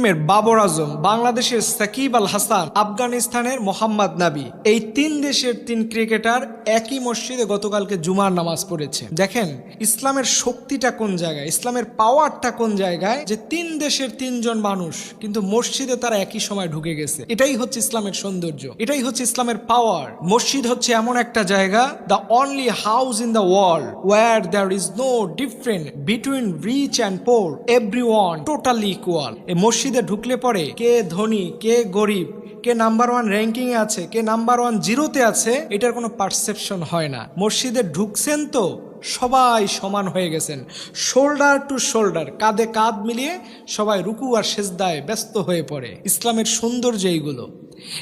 বাবর আজম, বাংলাদেশের সাকিব আল হাসান, আফগানিস্তানের মোহাম্মদ নাবি, এই তিন দেশের তিন ক্রিকেটার একই মসজিদে গতকালকে জুমার নামাজ পড়েছে। দেখেন ইসলামের শক্তিটা কোন জায়গায়, ইসলামের পাওয়ারটা কোন জায়গায়, যে তিন দেশের তিনজন মানুষ কিন্তু মসজিদে তারা একই সময় ঢুকে গেছে। এটাই হচ্ছে ইসলামের সৌন্দর্য, এটাই হচ্ছে ইসলামের পাওয়ার। মসজিদ হচ্ছে এমন একটা জায়গা, the only house in the world where there is no different between rich and poor, everyone totally equal. এই মসজিদে ঢুকলে পরে কে ধনী কে গরিব, কে নাম্বার ওয়ান র্যাঙ্কিং এ আছে কে নাম্বার ওয়ান জিরোতে আছে, এটার কোনো পারসেপশন হয় না। মসজিদে ঢুকছেন তো সবাই সমান হয়ে গেছেন, শোল্ডার টু শোল্ডার, কাঁধে কাঁধ মিলিয়ে সবাই রুকু আর সেজদায় ব্যস্ত হয়ে পড়ে। ইসলামের সৌন্দর্য এইগুলো।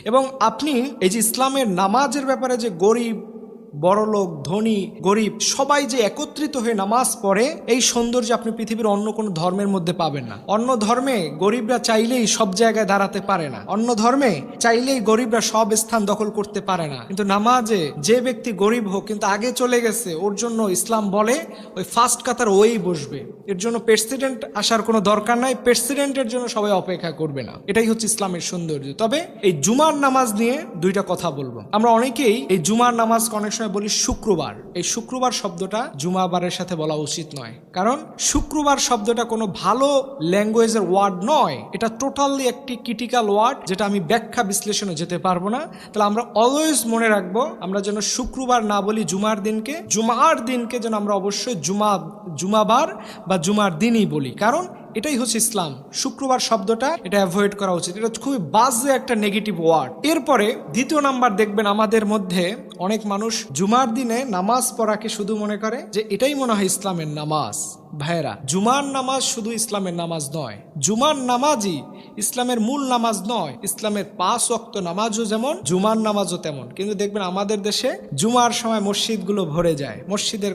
এবং আপনি এই যে ইসলামের নামাজের ব্যাপারে যে গরিব বড়লোক ধনী গরিব সবাই যে একত্রিত হয়ে নামাজ পড়ে, এই সৌন্দর্য আপনি পৃথিবীর অন্য কোনো ধর্মের মধ্যে পাবেন না। অন্য ধর্মে গরিবরা চাইলেই সব জায়গায় দাঁড়াতে পারে না, অন্য ধর্মে চাইলেই গরিবরা সব স্থান দখল করতে পারে না, কিন্তু নামাজে যে ব্যক্তি গরিব হোক কিন্তু আগে চলে গেছে, ওর জন্য ইসলাম বলে ওই ফার্স্ট কাতার ওই বসবে। এর জন্য প্রেসিডেন্ট আসার কোনো দরকার নাই, প্রেসিডেন্টের জন্য সবাই অপেক্ষা করবে না। এটাই হচ্ছে ইসলামের সৌন্দর্য। তবে এই জুমার নামাজ নিয়ে দুইটা কথা বলবো। আমরা অনেকেই এই জুমার নামাজ অনেক সময় বলি শুক্রবার। এই শুক্রবার শব্দটা জুমাবারের সাথে বলা উচিত নয়, কারণ শুক্রবার শব্দটা কোনো ভালো ল্যাঙ্গুয়েজের ওয়ার্ড নয়। এটা টোটালি একটি ক্রিটিক্যাল ওয়ার্ড, যেটা আমি ব্যাখ্যা বিশ্লেষণে যেতে পারবো না। তাহলে আমরা অলওয়েজ মনে রাখবো, আমরা যেন শুক্রবার না বলি জুমার দিনকে, জুমার দিনকে যেন আমরা অবশ্যই জুমাবার বা জুমার দিনই বলি, কারণ এটাই হচ্ছে ইসলাম। শুক্রবার শব্দটা এটা অ্যাভয়েড করা উচিত, এটা খুবই বাজে একটা নেগেটিভ ওয়ার্ড। এরপরে দ্বিতীয় নাম্বার দেখবেন, আমাদের মধ্যে অনেক মানুষ জুমার দিনে নামাজ পড়াকে শুধু মনে করে যে এটাই মনে হয় ইসলামের নামাজ। ভাইরা, জুমার নামাজ শুধু ইসলামের নামাজ নয়, জুমার নামাজই ইসলামের মূল নামাজ নয়। ইসলামের 5 ওয়াক্ত নামাজও যেমন, জুমার নামাজও তেমন। কিন্তু দেখবেন আমাদের দেশে জুমার সময় মসজিদগুলো ভরে যায়, মসজিদের